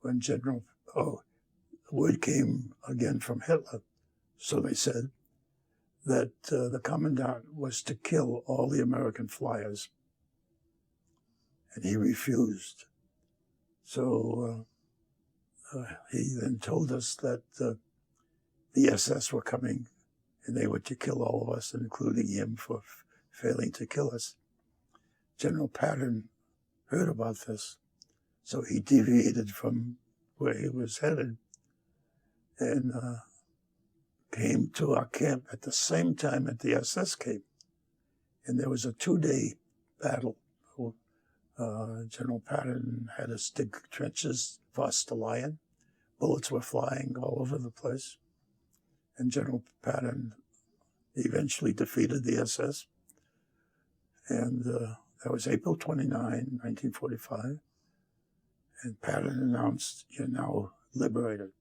when word came again from Hitler, so they said, that the commandant was to kill all the American flyers. And he refused. So he then told us that the SS were coming and they were to kill all of us, including him for failing to kill us. General Patton heard about this, so he deviated from where he was headed and came to our camp at the same time that the SS came. And there was a 2-day battle. General Patton had us dig trenches past the Lion. Bullets were flying all over the place. And General Patton eventually defeated the SS. And that was April 29, 1945. And Patton announced, "You're now liberated."